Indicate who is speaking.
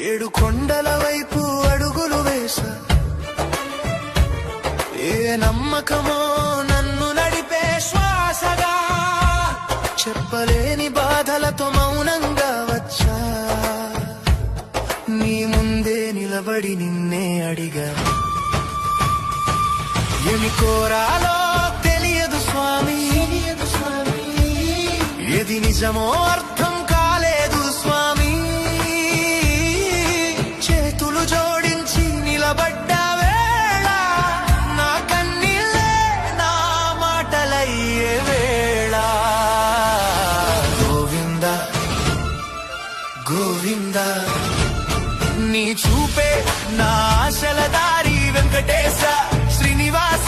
Speaker 1: ఏడు కొండల వైపు అడుగులు వేసా, ఏ నమ్మకమో నన్ను నడిపే శ్వాసగా, చెప్పలేని బాధలతో మౌనంగా వచ్చా, నీ ముందే నిలబడి నిన్నే అడిగా. ఏమి కోరాలో తెలియదు స్వామి, ఏది నిజమో అర్థం కాలేదు స్వామి. చేతులు జోడించి నిలబడ్డ వేళ, నా కన్నీళ్ళే నా మాటలయ్యే వేళ. గోవింద గోవింద, నీ చూపే నా ఆశల దారి, వెంకటేశ శ్రీనివాస